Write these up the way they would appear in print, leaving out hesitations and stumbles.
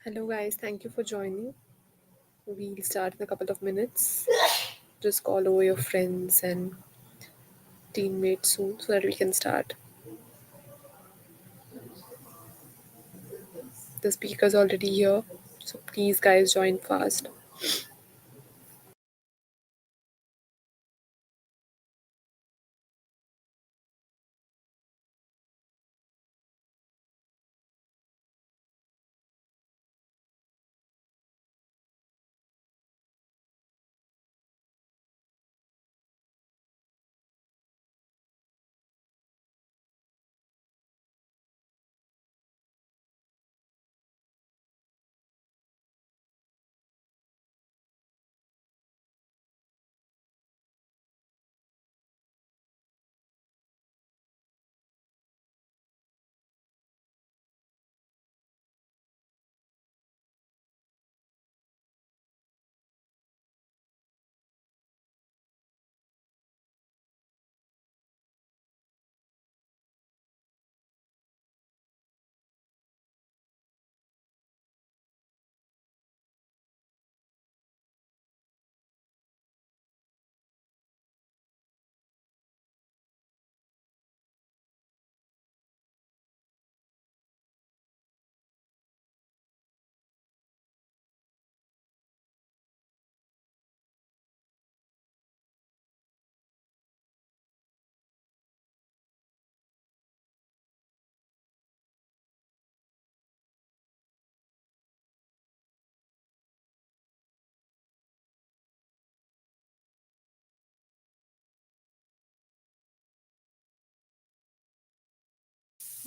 Hello, guys. Thank you for joining. We'll start in a couple of minutes. Just call over your friends and teammates soon so that we can start. The speaker's already here, so please, guys, join fast.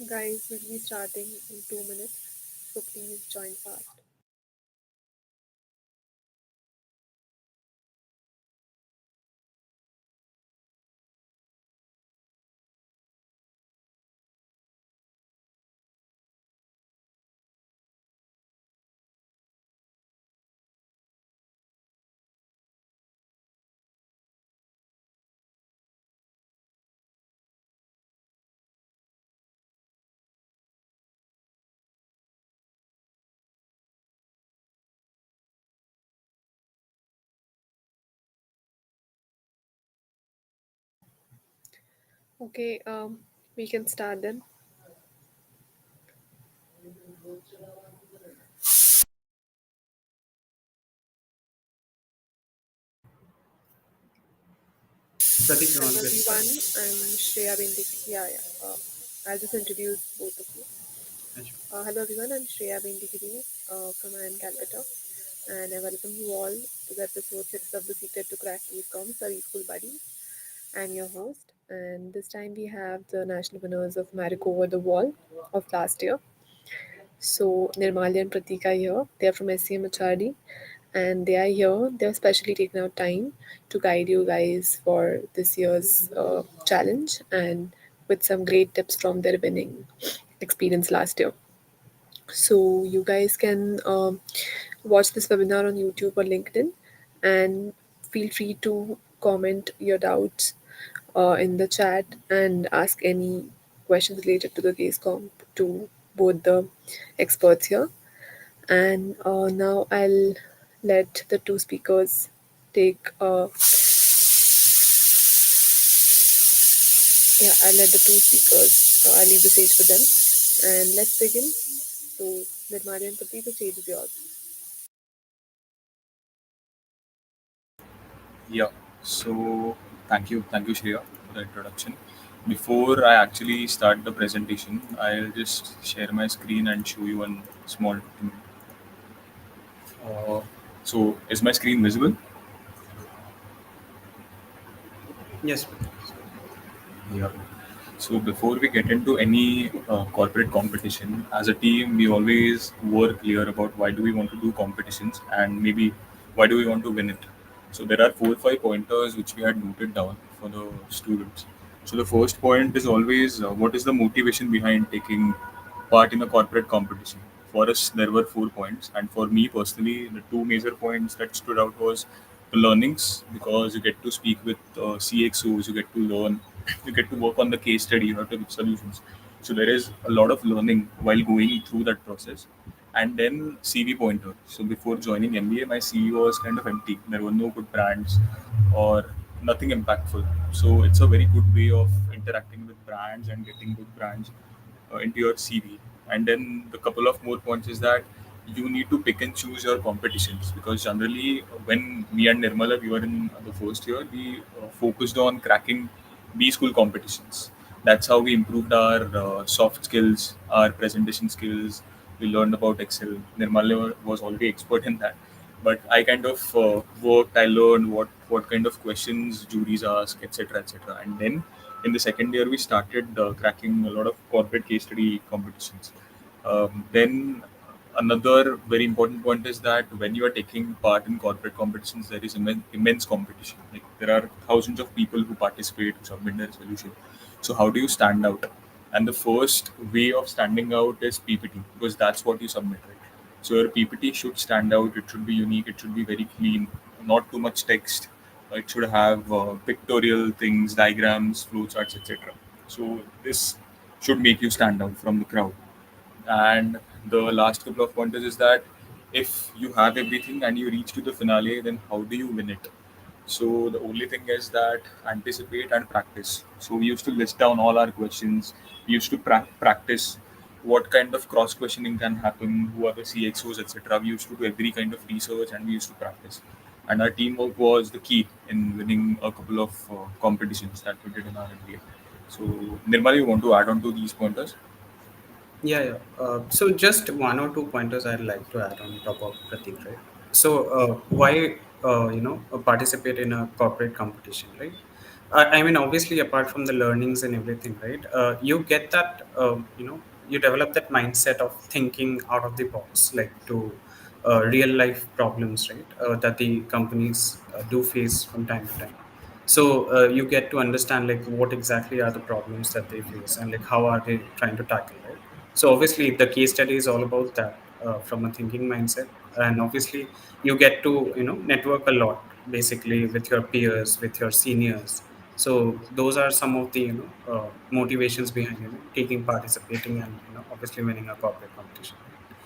Guys, we'll be starting in 2 minutes, so please join fast. Okay, we can start then. Pratik, you Hello, want to get everyone. started? I'm Shreya Bindik. Yeah, yeah. I'll just introduce both of you. Yeah, sure. Hello, everyone. I'm Shreya Bindigiri from IIM Calcutta, and I welcome you all to the episode 6 of the Secret to Crack Ecom Study School Buddies. I'm your host, and this time we have the national winners of Marico over the wall of last year. So Nirmali and Pratika here. They're from SCM HRD, and they are here. They're specially taken out time to guide you guys for this year's challenge and with some great tips from their winning experience last year. So you guys can watch this webinar on YouTube or LinkedIn, and feel free to comment your doubts in the chat and ask any questions related to the case comp to both the experts here. And now I'll let the two speakers take. Yeah, I'll let the two speakers. I'll leave the stage for them, and let's begin. So, Nirmali and Pratik, the stage is yours. Yeah. So thank you, Shreya, for the introduction. Before I actually start the presentation, I'll just share my screen and show you one small thing. Uh, so is my screen visible? Yes. Yeah. So before we get into any corporate competition, as a team, we always were clear about why do we want to do competitions and maybe why do we want to win it. So there are 4 or 5 pointers which we had noted down for the students. So the first point is always what is the motivation behind taking part in a corporate competition. For us, there were 4 points, and for me personally, the two major points that stood out was the learnings because you get to speak with CXOs, you get to learn, you get to work on the case study, you have to give solutions. So there is a lot of learning while going through that process. and then CV pointer. So before joining MBA, my CV was kind of empty. There were no good brands or nothing impactful. So it's a very good way of interacting with brands and getting good brands into your CV. And then the couple of more points is that you need to pick and choose your competitions, because generally when me and Nirmala we were in the first year, we focused on cracking B-school competitions. That's how we improved our soft skills, our presentation skills. We learned about Excel. Nirmala was already expert in that, but I kind of worked. I learned what kind of questions juries ask, etc., etc. And then in the second year, we started cracking a lot of corporate case study competitions. Then another very important point is that when you are taking part in corporate competitions, there is immense competition. Like there are thousands of people who participate, who submit their solution. So how do you stand out? And the first way of standing out is PPT, because that's what you submit, right? So your PPT should stand out. It should be unique. It should be very clean. Not too much text. It should have pictorial things, diagrams, flowcharts, etc. So this should make you stand out from the crowd. And the last couple of pointers is that if you have everything and you reach to the finale, then how do you win it? So the only thing is that anticipate and practice. So we used to list down all our questions. We used to practice what kind of cross questioning can happen, who are the CXOs, etc. We used to do every kind of research and we used to practice. And our teamwork was the key in winning a couple of competitions that we did in our MBA. So Nirmal, you want to add on to these pointers? Yeah, yeah. So just one or two pointers I'd like to add on top of Pratik, right? So why participate in a corporate competition, right? I mean, obviously, apart from the learnings and everything, right? You get that you develop that mindset of thinking out of the box, like to real life problems, right? That the companies do face from time to time. So you get to understand like what exactly are the problems that they face and like how are they trying to tackle, right? So obviously the case study is all about that from a thinking mindset, and obviously you get to network a lot basically with your peers, with your seniors. So those are some of the motivations behind taking participating and obviously winning a corporate competition, right?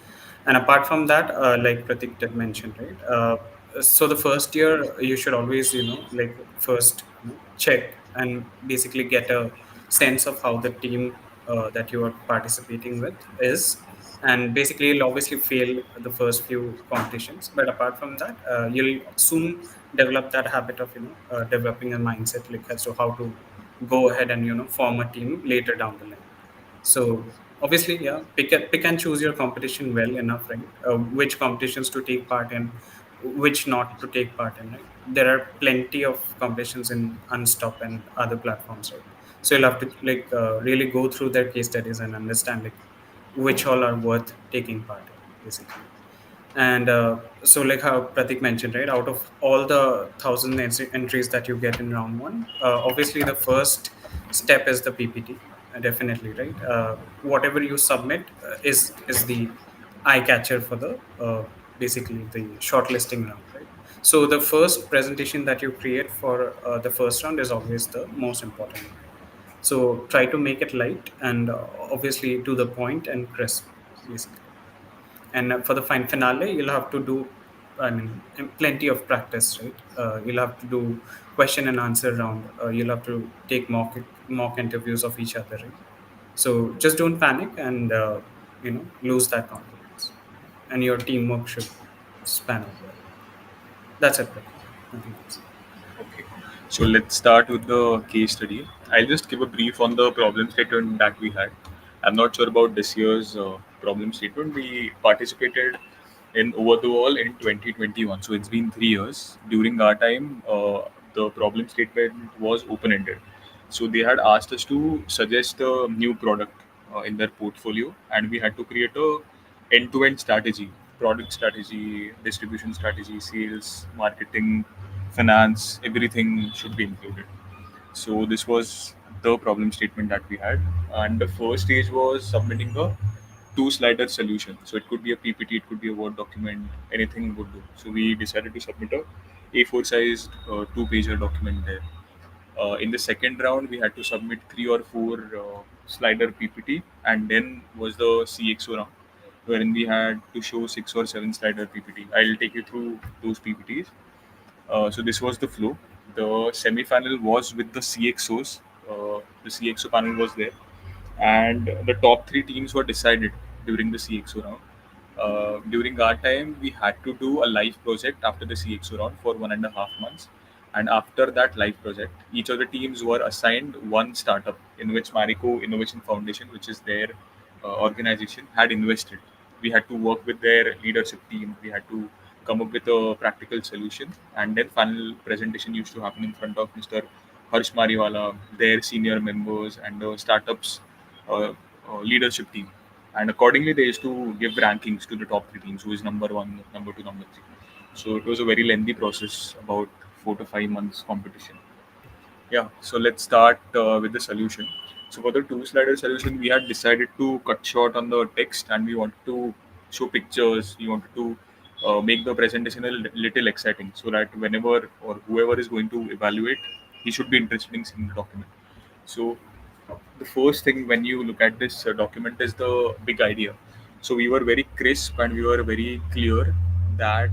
And apart from that, like Pratik did mention, right? So the first year you should always, like first, check and basically get a sense of how the team that you are participating with is. And basically, you'll obviously fail the first few competitions, but apart from that, you'll soon develop that habit of developing a mindset like as to how to go ahead and form a team later down the line. So obviously, yeah, pick and choose your competition well enough, right? Which competitions to take part in, which not to take part in, right? There are plenty of competitions in Unstop and other platforms, right? So you'll have to like really go through their case studies and understand like which all are worth taking part in, basically. And so, like how Pratik mentioned, right, out of all the thousand entries that you get in round one, obviously the first step is the PPT, definitely, right? Whatever you submit is the eye catcher for the basically the shortlisting round, right? So the first presentation that you create for the first round is always the most important one. So try to make it light and obviously to the point and crisp, basically. And for the finale, you'll have to do, I mean, plenty of practice, right? You'll have to do question and answer round. You'll have to take mock interviews of each other, right? So just don't panic and lose that confidence, and your teamwork should span out well. That's it, Pratik. Nothing else. Okay. So let's start with the case study. I'll just give a brief on the problem statement that we had. I'm not sure about this year's problem statement. We participated in Over the Wall in 2021. So it's been 3 years. During our time, the problem statement was open ended. So they had asked us to suggest a new product in their portfolio, and we had to create a end-to-end strategy, product strategy, distribution strategy, sales, marketing, finance, everything should be included. So this was the problem statement that we had, and the first stage was submitting a two-slider solution. So it could be a PPT, it could be a Word document, anything would do. So we decided to submit a A4 sized two-pager document there. In the second round, we had to submit three or four slider PPT, and then was the CXO round. wherein we had to show 6 or 7 slider PPT. I'll take you through those PPTs. So this was the flow. The semi-final was with the CXOs. The CXO panel was there, and the top three teams were decided during the CXO round. During our time, we had to do a live project after the CXO round for 1.5 months. And after that live project, each of the teams were assigned one startup in which Marico Innovation Foundation, which is their organization, had invested. We had to work with their leadership team. We had to come up with a practical solution. And then final presentation used to happen in front of Mr. Harsh Mariwala, their senior members, and the startups uh, leadership team. And accordingly, they used to give rankings to the top three teams, who is number one, number two, number three. So it was a very lengthy process, about 4 to 5 months competition. Yeah, so let's start with the solution. So for the two-slider solution, we had decided to cut short on the text, and we wanted to show pictures. We wanted to make the presentation a little exciting, so that whenever or whoever is going to evaluate, he should be interested in seeing the document. So the first thing when you look at this document is the big idea. So we were very crisp and we were very clear that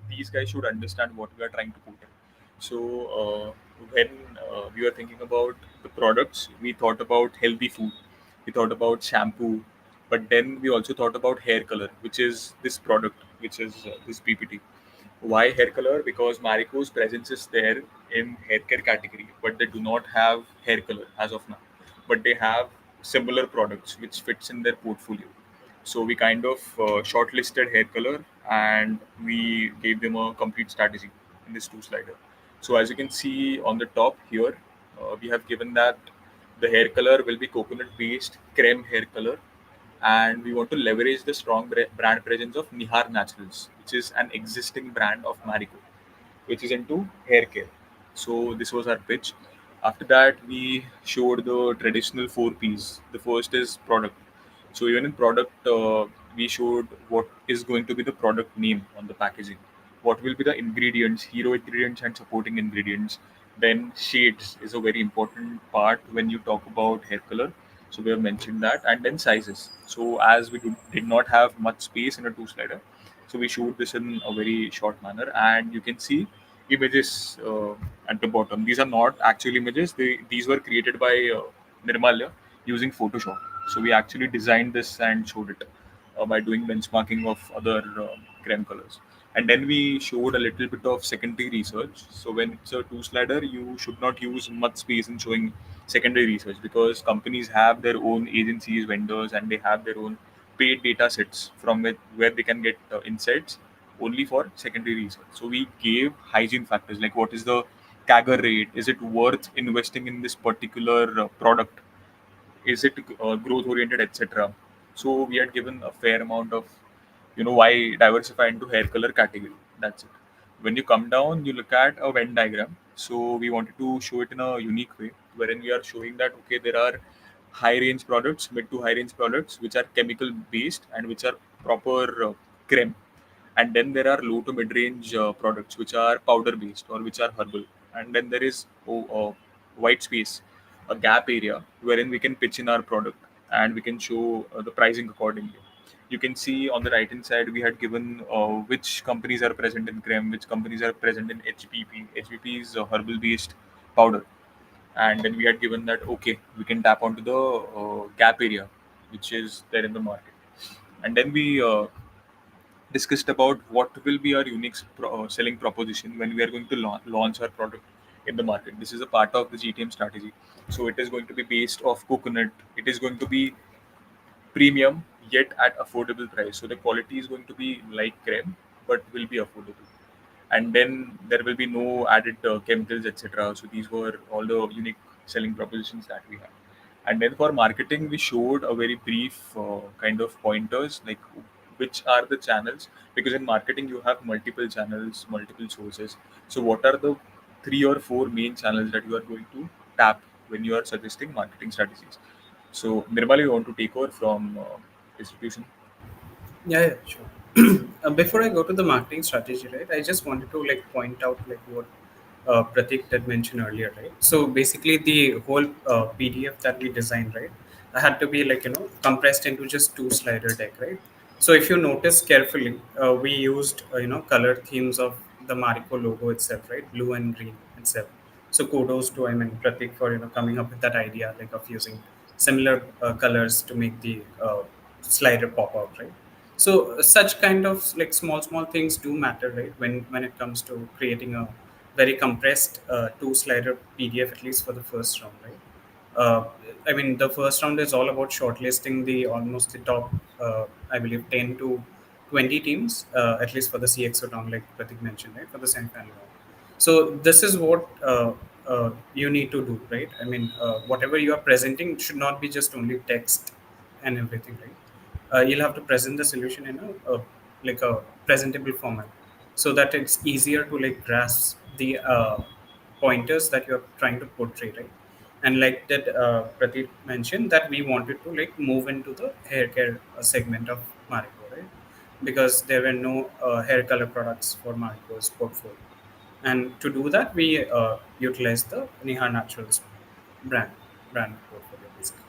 these guys should understand what we are trying to put in. So when we were thinking about the products, we thought about healthy food, we thought about shampoo, but then we also thought about hair color, which is this product, which is this PPT. Why hair color? Because Marico's presence is there in hair care category, but they do not have hair color as of now. But they have similar products which fits in their portfolio. So we kind of shortlisted hair color and we gave them a complete strategy in this two-slider. So as you can see on the top here, we have given that the hair color will be coconut-based creme hair color, and we want to leverage the strong brand presence of Nihar Naturals, which is an existing brand of Marico, which is into hair care. So this was our pitch. After that, we showed the traditional 4 Ps. The first is product. So even in product, we showed what is going to be the product name on the packaging. What will be the ingredients, hero ingredients and supporting ingredients. Then shades is a very important part when you talk about hair color. So we have mentioned that, and then sizes. So as we did not have much space in a two-slider, so we shoot this in a very short manner, and you can see images at the bottom. These are not actual images. These were created by Nirmalya using Photoshop. So we actually designed this and showed it by doing benchmarking of other creme colors. And then we showed a little bit of secondary research. So when it's a two-slider, you should not use much space in showing secondary research, because companies have their own agencies, vendors, and they have their own paid data sets from where they can get insights only for secondary research. So we gave hygiene factors like what is the CAGR rate? Is it worth investing in this particular product? Is it growth oriented, etc. So we had given a fair amount of, why diversify into hair color category. That's it. When you come down, you look at a Venn diagram. So we wanted to show it in a unique way, wherein we are showing that okay, there are high range products, mid to high range products, which are chemical based and which are proper creme, and then there are low to mid range products which are powder based or which are herbal, and then there is white space, a gap area wherein we can pitch in our product and we can show the pricing accordingly. You can see on the right hand side we had given which companies are present in creme, which companies are present in HPP. HPP is a herbal based powder, and then we had given that okay, we can tap onto the gap area which is there in the market. And then we discussed about what will be our unique selling proposition when we are going to launch our product in the market. This is a part of the GTM strategy. So it is going to be based off coconut. It is going to be premium yet at affordable price. So the quality is going to be like creme, but will be affordable. And then there will be no added chemicals, etc. So these were all the unique selling propositions that we have. And then for marketing, we showed a very brief kind of pointers, like which are the channels, because in marketing you have multiple channels, multiple sources. So what are the 3 or 4 main channels that you are going to tap when you are suggesting marketing strategies? So Nirmala, you want to take over from distribution? Yeah, yeah, sure. Before I go to the marketing strategy, right, I just wanted to like point out like what Pratik did mention earlier, right? So basically, the whole PDF that we designed, right, had to be like compressed into just two slider deck, right? So if you notice carefully, we used colored themes of the Marico logo itself, right, blue and green itself. So kudos to Pratik for coming up with that idea like of using similar colors to make the slider pop out, right? So such kind of like small things do matter, right? When it comes to creating a very compressed two slider PDF, at least for the first round, right? uh, I mean, the first round is all about shortlisting the almost the top, I believe, 10 to 20 teams, at least for the CXO round, like Pratik mentioned, right, for the semi-final round. So this is what you need to do, right? I mean, whatever you are presenting should not be just only text and everything, right? You'll have to present the solution in a like a presentable format, so that it's easier to like grasp the pointers that you're trying to portray, right? And like that Pratik mentioned, that we wanted to like move into the hair care segment of Marico, right? Because there were no hair color products for Marico's portfolio, and to do that, we utilized the Neha Naturals brand brand portfolio basically.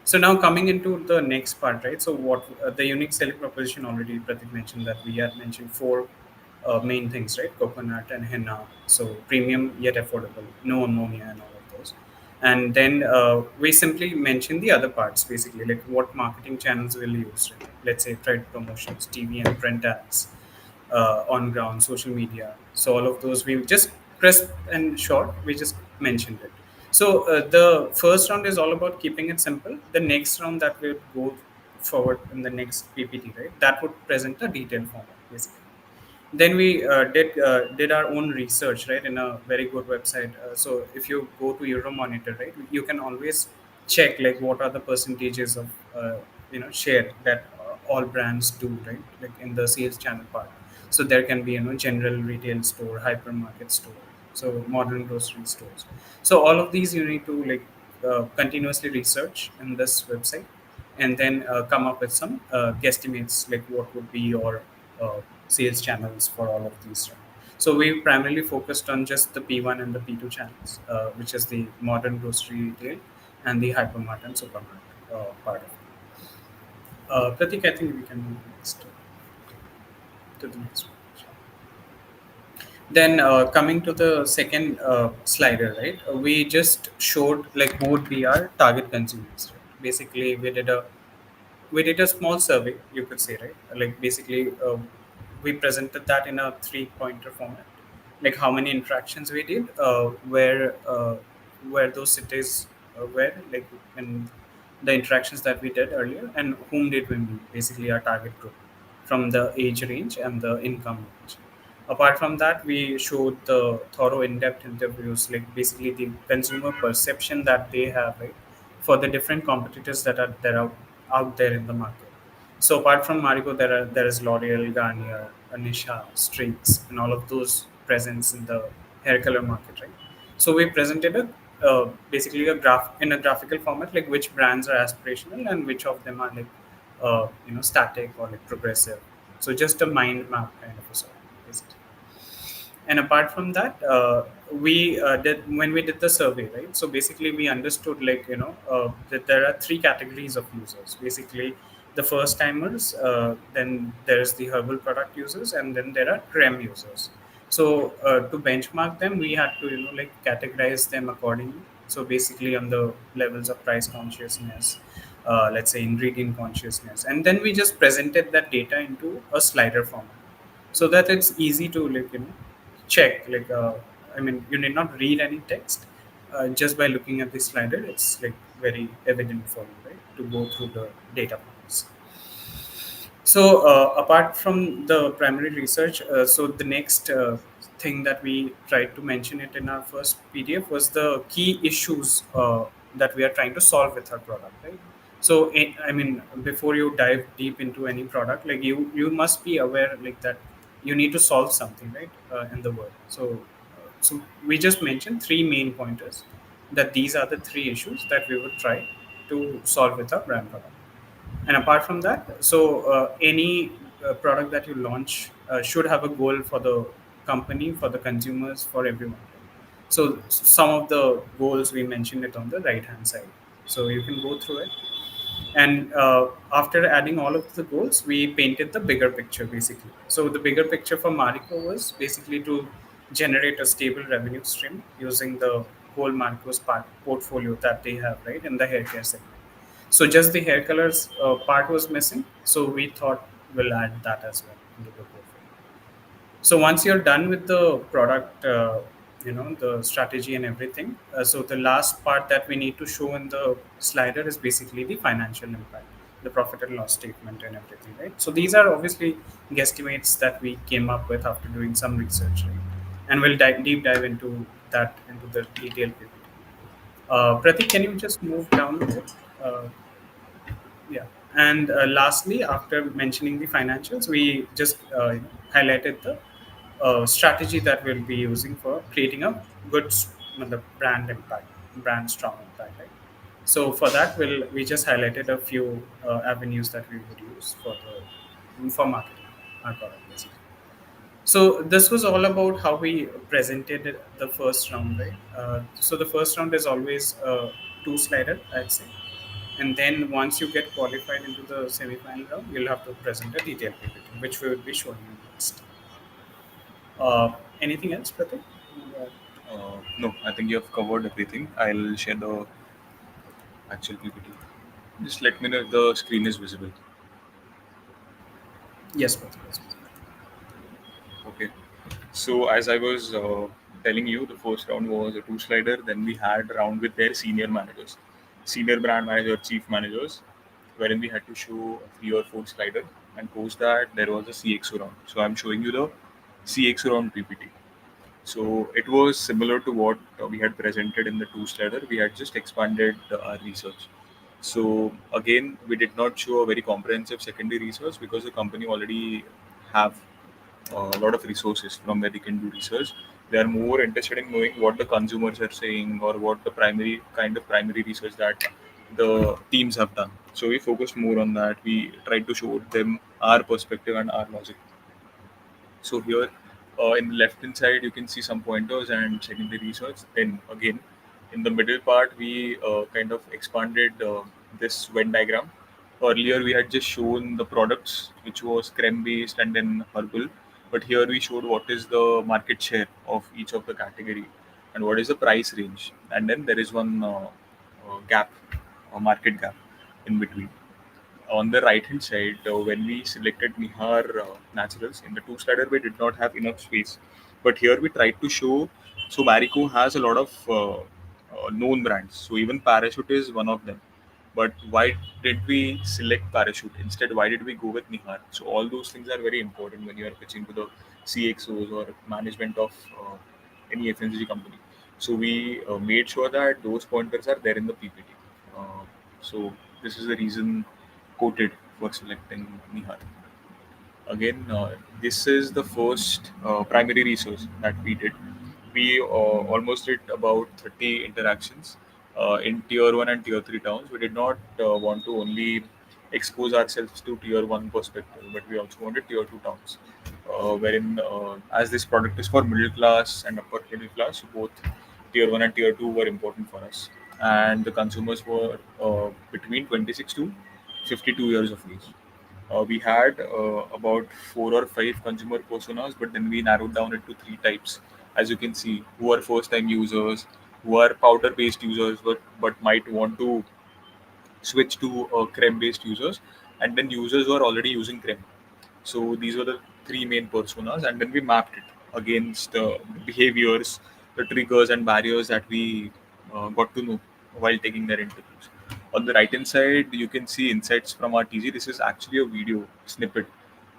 So now coming into the next part, right? So what the unique selling proposition, already Pratik mentioned that we had mentioned four main things, right? Coconut and henna. So premium yet affordable, no ammonia and all of those. And then we simply mention the other parts, basically like what marketing channels we'll use. Right? Let's say trade promotions, TV and print ads, on ground, social media. So all of those we just crisp and short. We just mentioned it. So the first round is all about keeping it simple. The next round that will go forward in the next PPT, right? That would present a detailed format basically. Then we did our own research, right, in a very good website. So if you go to Euromonitor, right, you can always check like what are the percentages of share that all brands do, right, like in the sales channel part. So there can be general retail store, hypermarket store, so modern grocery stores. So all of these you need to like continuously research in this website, and then come up with some guesstimates like what would be your uh, sales channels for all of these. Right? So we primarily focused on just the P1 and the P2 channels, which is the modern grocery retail and the hypermart and supermarket part of it. Pratik, I think we can move next to the next one. Then coming to the second slider, right? We just showed like who would be our target consumers. Right? Basically, we did a small survey, you could say, right? Like basically, we presented that in a three-pointer format, like how many interactions we did, where those cities were, like in the interactions that we did earlier, and whom did we meet, basically our target group, from the age range and the income range. Apart from that, we showed the thorough in-depth interviews, like basically the consumer perception that they have, right, for the different competitors that are there out there in the market. So apart from Marico, there is L'Oreal, Garnier, Anisha, Streaks, and all of those presence in the hair color market, right? So we presented a basically a graph in a graphical format, like which brands are aspirational and which of them are like static or like progressive. So just a mind map kind of a sort, basically. And apart from that, we did when we did the survey, right? So basically we understood like that there are three categories of users, basically the first timers, then there's the herbal product users, and then there are creme users. So to benchmark them, we had to like categorize them accordingly. So basically on the levels of price consciousness, let's say ingredient consciousness, and then we just presented that data into a slider format, so that it's easy to like check, like I mean, you need not read any text. Just by looking at the slider, it's like very evident for you, right, to go through the data points. So apart from the primary research, so the next thing that we tried to mention it in our first PDF was the key issues that we are trying to solve with our product, right? So I mean, before you dive deep into any product, like you must be aware like that you need to solve something, right, in the world. So we just mentioned three main pointers, that these are the three issues that we would try to solve with our brand product. And apart from that, so any product that you launch should have a goal for the company, for the consumers, for everyone. So some of the goals we mentioned it on the right hand side. So you can go through it. And after adding all of the goals, we painted the bigger picture basically. So the bigger picture for Marico was basically to generate a stable revenue stream using the whole Marico's portfolio that they have, right, in the hair care segment. So just the hair colors part was missing. So we thought we'll add that as well into the portfolio. So once you're done with the product, the strategy and everything, so the last part that we need to show in the slider is basically the financial impact, the profit and loss statement and everything, right? So these are obviously guesstimates that we came up with after doing some research, right? And we'll deep dive into that, into the detailed PPT. Pratik, can you just move down a bit? Uh, yeah. And lastly, after mentioning the financials, we just highlighted the strategy that we'll be using for creating a good brand impact, brand strong impact, right? So for that, we just highlighted a few avenues that we would use for marketing our product basically. So this was all about how we presented the first round, right? So the first round is always two slider, I'd say, and then once you get qualified into the semi-final round, you'll have to present a detailed PPT, which we will be showing you next. Anything else, Pratik? No, I think you have covered everything. I'll share the actual PPT. Just let me know if the screen is visible. Yes, Pratik. Yes. Okay. So as I was telling you, the first round was a two slider. Then we had a round with their senior managers, senior brand manager, chief managers, wherein we had to show a three or four slider. And post that there was a CXO round. So I'm showing you the CXO round PPT. So it was similar to what we had presented in the two slider. We had just expanded our research. So again, we did not show a very comprehensive secondary research because the company already have a lot of resources from where they can do research. They are more interested in knowing what the consumers are saying or what the primary kind of primary research that the teams have done. So we focused more on that. We tried to show them our perspective and our logic. So here, in the left hand side, you can see some pointers and secondary research. Then again, in the middle part, we kind of expanded this Venn diagram. Earlier, we had just shown the products, which was creme based and then herbal. But here we showed what is the market share of each of the category and what is the price range. And then there is one gap, a market gap in between. On the right hand side, when we selected Nihar Naturals in the two slider, we did not have enough space. But here we tried to show. So Marico has a lot of known brands. So even Parachute is one of them. But why did we select Parachute instead? Why did we go with Nihar? So all those things are very important when you are pitching to the CXOs or management of any FMCG company. So we made sure that those pointers are there in the PPT. So this is the reason quoted for selecting Nihar. Again, this is the first primary research that we did. We almost did about 30 interactions in tier 1 and tier 3 towns. We did not want to only expose ourselves to tier 1 perspective, but we also wanted tier 2 towns, wherein, as this product is for middle class and upper middle class, so both tier 1 and tier 2 were important for us. And the consumers were between 26 to 52 years of age. We had about four or five consumer personas, but then we narrowed down it to three types. As you can see, who are first time users, who are powder based users, but might want to switch to creme based users, and then users who are already using creme. So these were the three main personas, and then we mapped it against behaviors, the triggers and barriers that we got to know while taking their interviews. On the right hand side, you can see insights from our TG. This is actually a video snippet.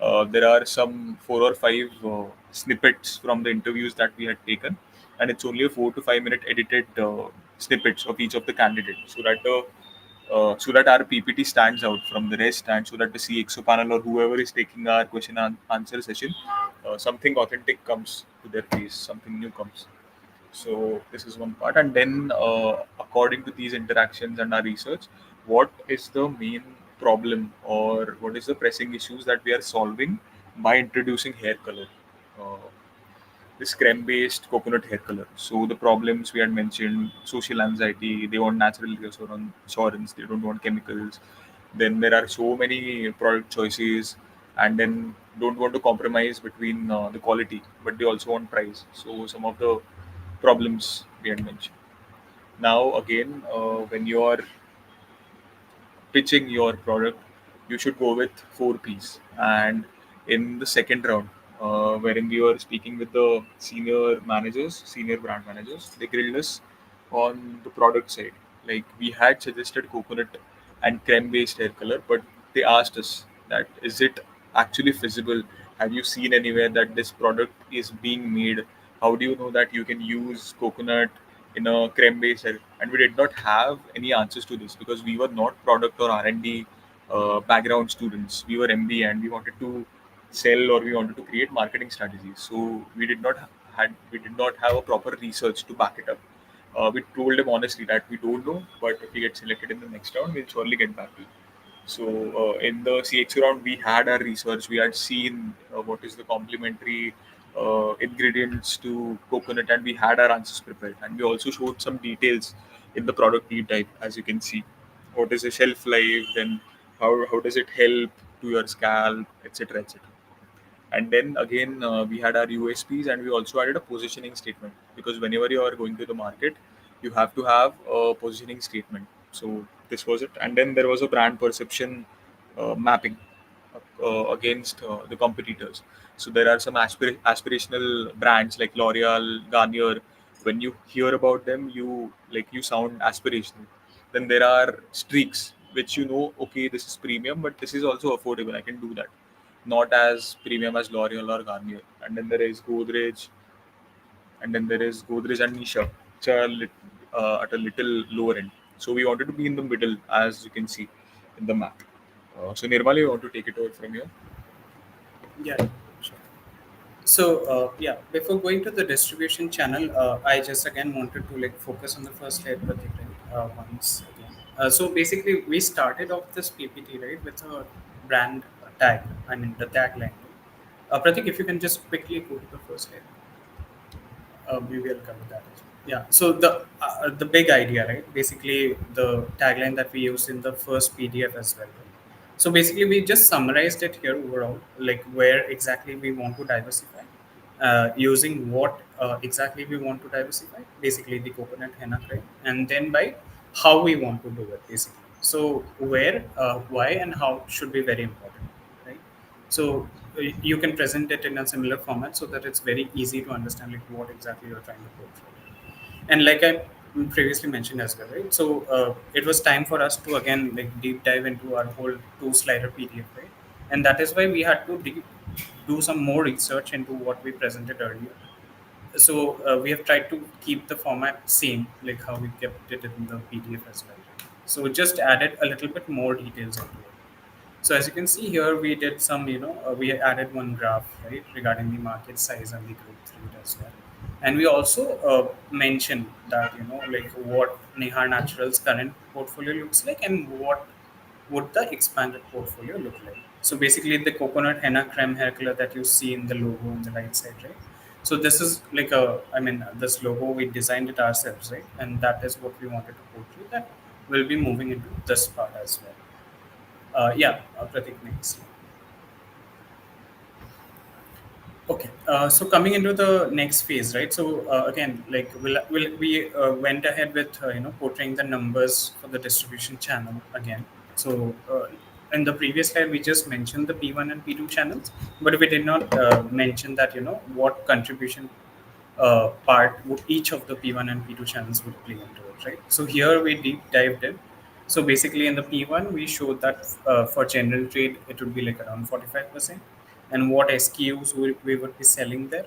There are some 4 or 5 snippets from the interviews that we had taken, and it's only a 4 to 5 minute edited snippets of each of the candidates, so that our PPT stands out from the rest, and so that the CXO panel or whoever is taking our question and answer session, something authentic comes to their face, something new comes. So this is one part, and then according to these interactions and our research, what is the main problem or what is the pressing issues that we are solving by introducing hair color? Uh, this creme-based coconut hair color. So the problems we had mentioned, social anxiety, they want natural reassurance, they don't want chemicals. Then there are so many product choices, and then don't want to compromise between the quality, but they also want price. So some of the problems we had mentioned. Now again, when you are pitching your product, you should go with 4 Ps. And in the second round, wherein we were speaking with the senior managers, senior brand managers, they grilled us on the product side. Like we had suggested coconut and creme based hair color, but they asked us that is it actually feasible? Have you seen anywhere that this product is being made? How do you know that you can use coconut in a creme based hair? And we did not have any answers to this because we were not product or R&D background students. We were MBA and we wanted to sell or we wanted to create marketing strategies. So we did not have a proper research to back it up. We told them honestly that we don't know, but if we get selected in the next round, we'll surely get back to you. So in the CX round, we had our research. We had seen what is the complementary ingredients to coconut, and we had our answers prepared. And we also showed some details in the product deep dive, as you can see. What is the shelf life? Then how does it help to your scalp, etc., etc. And then again, we had our USPs, and we also added a positioning statement because whenever you are going to the market, you have to have a positioning statement. So this was it. And then there was a brand perception mapping against the competitors. So there are some aspirational brands like L'Oreal, Garnier. When you hear about them, you sound aspirational. Then there are streaks which okay, this is premium, but this is also affordable. I can do that, not as premium as L'Oreal or Garnier. And then there is Godrej, and then there is Godrej and Nisha, which are at a little lower end. So we wanted to be in the middle, as you can see in the map. So Nirmal, you want to take it over from here? Yeah, sure. So yeah, before going to the distribution channel, I just again wanted to like focus on the first slide, Pratik, right? Once again. So basically, we started off this PPT right with a brand tag. I mean the tagline. Right? Pratik, if you can just quickly go to the first slide, we will cover that. As well. Yeah. So the big idea, right? Basically, the tagline that we used in the first PDF as well. Right? So basically, we just summarized it here overall, like where exactly we want to diversify, using what exactly we want to diversify, basically the coconut henna cream, and then by how we want to do it, basically. So where, why, and how should be very important, right? So you can present it in a similar format so that it's very easy to understand like what exactly you're trying to portray. And like I previously mentioned as well, right? So it was time for us to again like deep dive into our whole two slider PDF, right? And that is why we had to do some more research into what we presented earlier. So we have tried to keep the format same, like how we kept it in the PDF as well. So just added a little bit more details into it. So as you can see here, we did some, we added one graph, right, regarding the market size and the growth rate as well. And we also mentioned that, like what Nihar Naturals current portfolio looks like and what would the expanded portfolio look like. So basically the coconut henna creme hair color that you see in the logo on the right side, right? So this is like this logo, we designed it ourselves, right? And that is what we wanted to portray that will be moving into this part as well. Yeah, Pratik, next. Okay, so coming into the next phase, right? So again, like we went ahead with portraying the numbers for the distribution channel again. So in the previous slide, we just mentioned the P1 and P2 channels, but we did not mention that what contribution part would each of the P1 and P2 channels would play into it, right? So here we deep dived in. So basically in the P1, we showed that for general trade, it would be like around 45%, and what SKUs we would be selling there.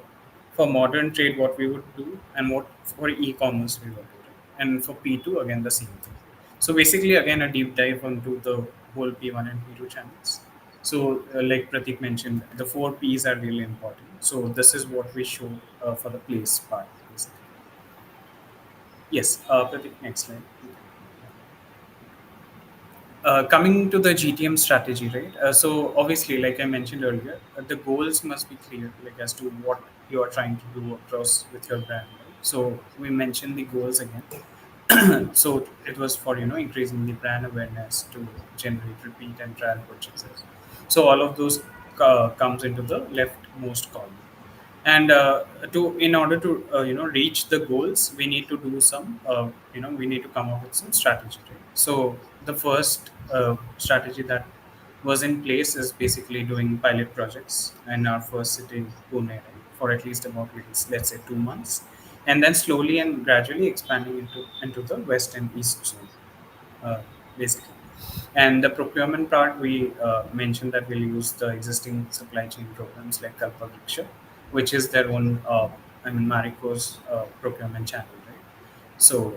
For modern trade, what we would do, and what for e-commerce we would do, right? And for P2, again, the same thing. So basically, again, a deep dive onto the whole P1 and P2 channels. So, like Pratik mentioned, the 4 Ps are really important. So, this is what we show for the place part, basically. Yes, Pratik, next slide. Coming to the GTM strategy, right? So obviously, like I mentioned earlier, the goals must be clear, like as to what you are trying to do across with your brand. Right? So we mentioned the goals again. So it was for increasing the brand awareness to generate repeat and trial purchases. So all of those comes into the leftmost column. And to in order to reach the goals, we need to do some we need to come up with some strategy, right? So the first strategy that was in place is basically doing pilot projects in our first city, Pune, right, for at least about, let's say, 2 months, and then slowly and gradually expanding into the west and east zone, uh, basically. And the procurement part, we mentioned that we'll use the existing supply chain programs like Kalpavriksha, which is their own, Marico's procurement channel, right? So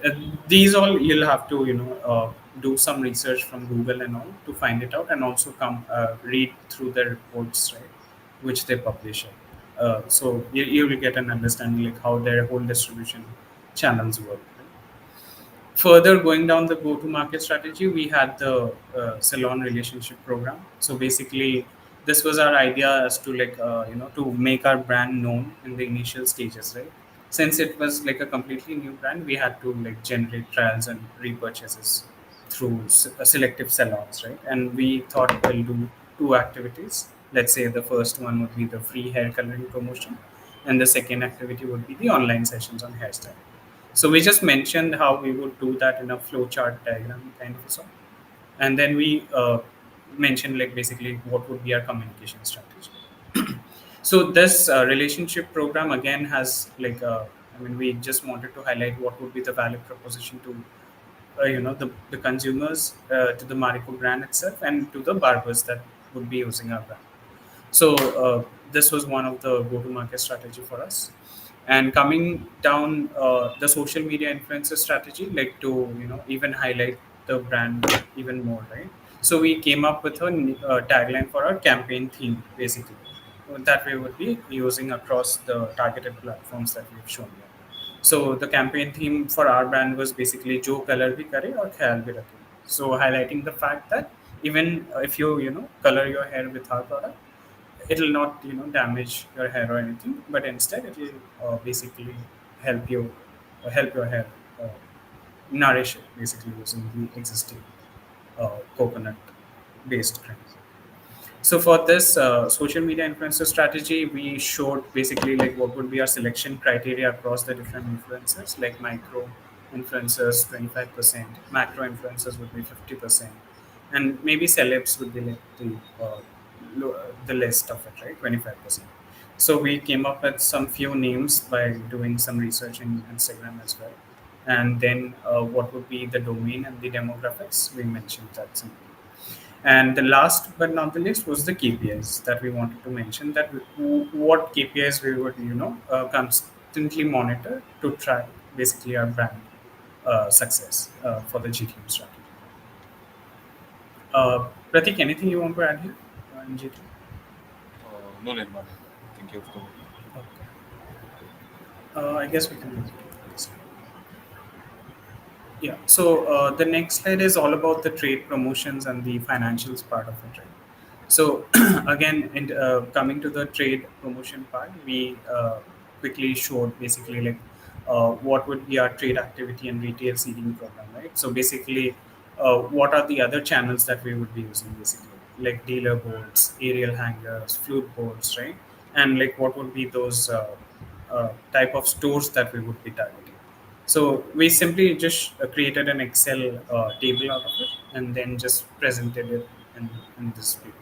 uh, these all you'll have to, do some research from Google and all to find it out, and also come read through the reports, right, which they publish. So you will get an understanding like how their whole distribution channels work. Right? Further going down the go to market strategy, we had the salon relationship program. So basically this was our idea as to to make our brand known in the initial stages, right? Since it was like a completely new brand, we had to like generate trials and repurchases through selective salons, right? And we thought we'll do two activities. Let's say the first one would be the free hair coloring promotion, and the second activity would be the online sessions on hairstyle. So we just mentioned how we would do that in a flowchart diagram kind of a sort, and then we mentioned like basically what would be our communication strategy. So this relationship program again has I mean, we just wanted to highlight what would be the value proposition to the consumers, to the Marico brand itself, and to the barbers that would be using our brand. So this was one of the go-to-market strategy for us. And coming down the social media influencer strategy, like to even highlight the brand even more, right? So we came up with a tagline for our campaign theme, basically, that we would be using across the targeted platforms that we've shown here. So the campaign theme for our brand was basically "Jo color bhi kare aur khayal bhi rakhe." So highlighting the fact that even if you color your hair with our product, it'll not damage your hair or anything, but instead it will basically help you help your hair uh, nourish it, basically using the existing coconut based cream. So for this social media influencer strategy, we showed basically like what would be our selection criteria across the different influencers, like micro influencers 25%, macro influencers would be 50%, and maybe celebs would be like the list of it, right, 25%. So we came up with some few names by doing some research in Instagram as well, and then what would be the domain and the demographics, we mentioned that simply. And the last but not the least was the KPIs that we wanted to mention, that what KPIs we would constantly monitor to track basically our brand success for the GTM strategy. Pratik, anything you want to add here in GTM? No, Nirmal. I think you've covered. Okay. I guess we can move to the next slide. Yeah. So the next slide is all about the trade promotions and the financials part of it, right? So again, coming to the trade promotion part, we quickly showed basically like what would be our trade activity and retail seeding program, right? So basically, what are the other channels that we would be using, basically, like dealer boards, aerial hangers, flute boards, right? And like what would be those type of stores that we would be targeting. So we simply just created an Excel table out of it, and then just presented it in this PPT.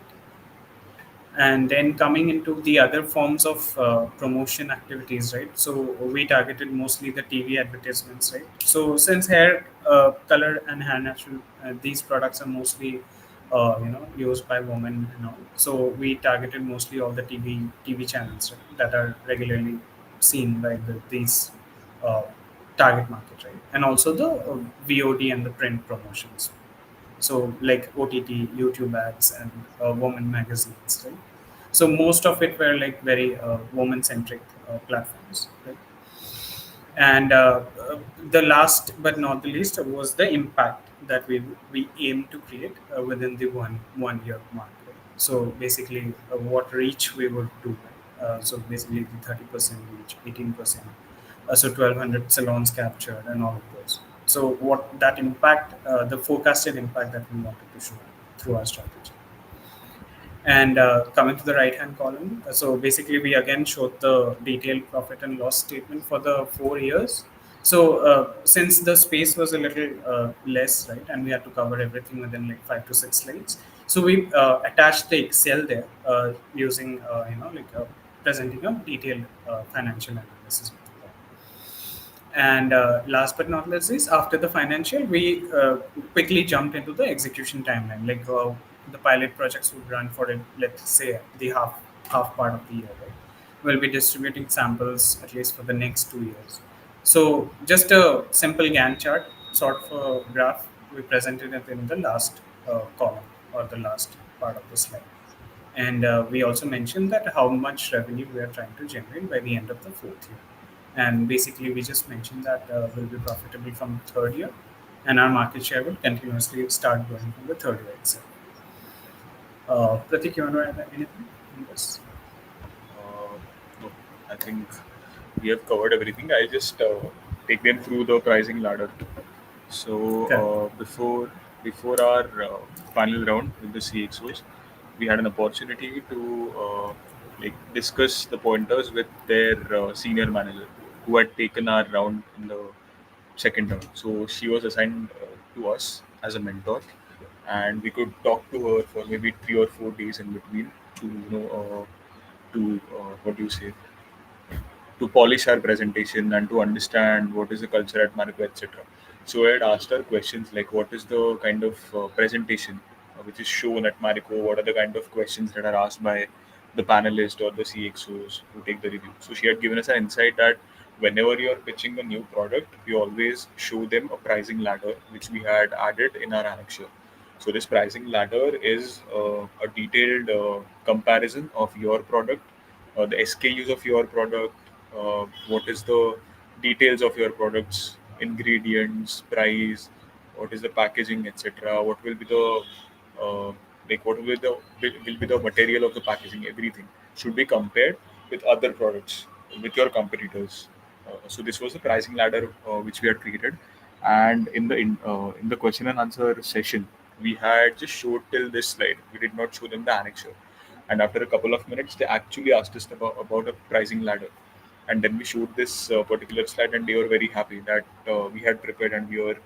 And then coming into the other forms of promotion activities, right? So we targeted mostly the TV advertisements, right? So since hair color and hair natural, these products are mostly used by women and all, so we targeted mostly all the TV channels, right, that are regularly seen by these uh, target market, right? And also the VOD and the print promotions, so like OTT, YouTube ads, and woman magazines, right? So most of it were like very woman centric platforms, right? And the last but not the least was the impact that we aim to create within the one year mark. Right? So basically, what reach we would do. Right? So basically, the 30% reach, 18%. So 1,200 salons captured, and all of those. So what that impact, the forecasted impact that we wanted to show through our strategy. And coming to the right hand column, so basically we again showed the detailed profit and loss statement for the 4 years. So since the space was a little less, right, and we had to cover everything within like 5 to 6 slides, so we attached the Excel there using presenting a detailed financial analysis. And last but not least is after the financial, we quickly jumped into the execution timeline. Like the pilot projects would run for let's say the half part of the year. Right? We'll be distributing samples at least for the next 2 years. So just a simple Gantt chart, sort of a graph. We presented it in the last column or the last part of the slide. And we also mentioned that how much revenue we are trying to generate by the end of the fourth year. And basically, we just mentioned that we'll be profitable from third year, and our market share will continuously start growing from the third year itself. Pratik, you want to add anything on this? Uh, no, I think we have covered everything. I just take them through the pricing ladder. So Okay. before our final round with the CXOs, we had an opportunity to like discuss the pointers with their senior manager who had taken our round in the second round. So she was assigned to us as a mentor, and we could talk to her for maybe 3 or 4 days in between to what do you say, to polish our presentation and to understand what is the culture at Marico, etc. So I had asked her questions like, what is the kind of presentation which is shown at Marico? What are the kind of questions that are asked by the panelists or the CXOs who take the review? So she had given us an insight that whenever you're pitching a new product, we always show them a pricing ladder, which we had added in our annexure. So this pricing ladder is a detailed comparison of your product, the SKUs of your product, what is the details of your products, ingredients, price, what is the packaging, etc. What will be the what will be the material of the packaging? Everything should be compared with other products, with your competitors. So this was the pricing ladder which we had created, and in the question and answer session, we had just showed till this slide. We did not show them the annexure, and after a couple of minutes, they actually asked us about a pricing ladder, and then we showed this particular slide, and they were very happy that we had prepared and we were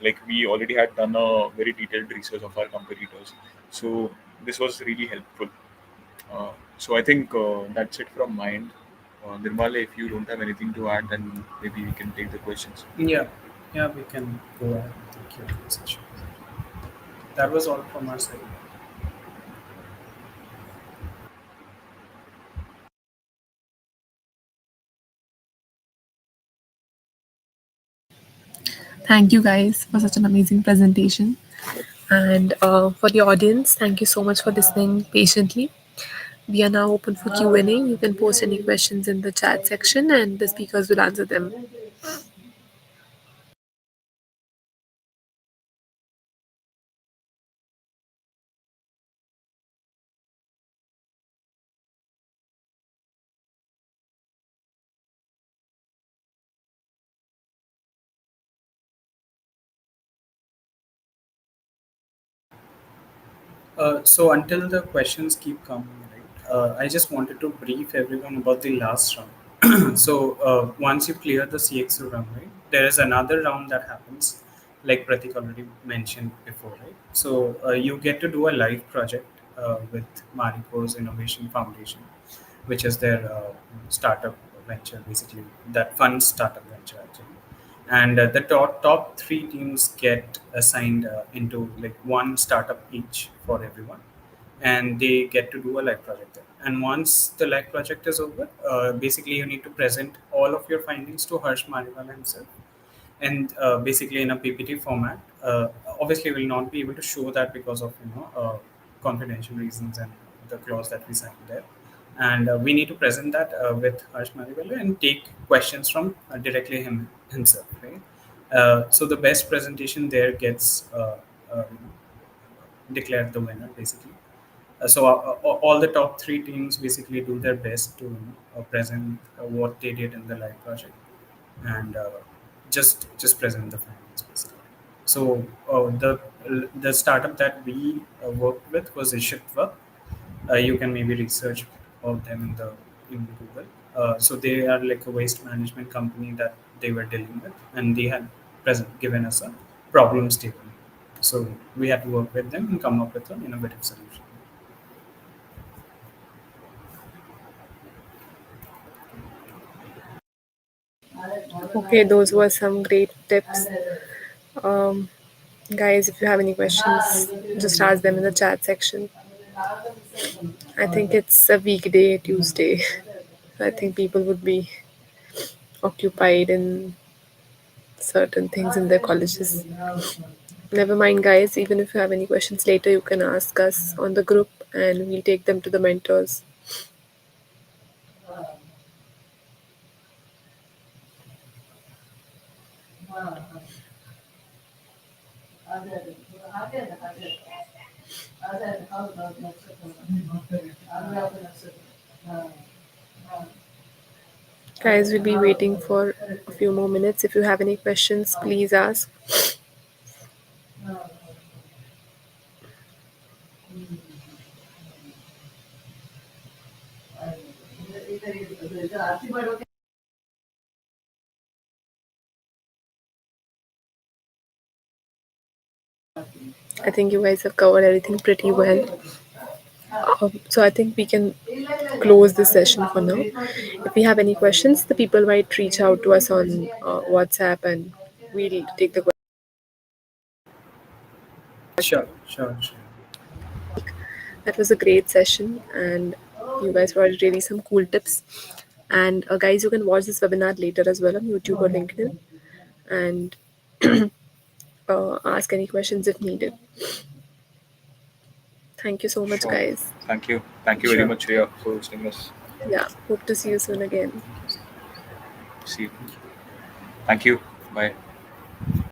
like we already had done a very detailed research of our competitors. So this was really helpful. So I think that's it from my end. Nirmala, if you don't have anything to add, then maybe we can take the questions. Yeah, yeah, we can go ahead with the Q&A session. That was all from our side. Thank you guys for such an amazing presentation. And for the audience, thank you so much for listening patiently. We are now open for Q&A. You can post any questions in the chat section and the speakers will answer them. So until the questions keep coming, right, I just wanted to brief everyone about the last round. So once you clear the CXO round, right, there is another round that happens, like Pratik already mentioned before, right? So you get to do a live project with Marico's Innovation Foundation, which is their startup venture, basically that fund startup venture actually. And the top three teams get assigned into like one startup each for everyone, and they get to do a live project there. And once the live project is over, basically you need to present all of your findings to Harsh Mariwala himself, and basically in a PPT format. Obviously, we will not be able to show that because of confidential reasons and the clause that we signed there. And we need to present that with Harsh Mariwala and take questions from directly himself, right? So the best presentation there gets declared the winner basically. So all the top three teams basically do their best to present what they did in the live project, and just present the findings basically. So the startup that we worked with was Ishitva. You can maybe research about them in Google. So they are like a waste management company that they were dealing with, and they had given us a problem statement. So we had to work with them and come up with an innovative solution. Okay, those were some great tips. Um, Guys, if you have any questions, just ask them in the chat section. I think it's a weekday, Tuesday. I think people would be occupied in certain things in their colleges. Never mind, guys. Even if you have any questions later, you can ask us on the group and we'll take them to the mentors. Guys, we'll be waiting for a few more minutes. If you have any questions, please ask. I think you guys have covered everything pretty well. So I think we can close this session for now. If we have any questions, the people might reach out to us on WhatsApp and we'll take the questions. Sure, sure, sure. That was a great session, and you guys provided really some cool tips. And guys, you can watch this webinar later as well on YouTube or LinkedIn and ask any questions if needed. Thank you so much, Sure. guys. Thank you. Thank you very Sure. much, Shreya, for hosting us. Yeah, hope to see you soon again. See you. Thank you. Bye.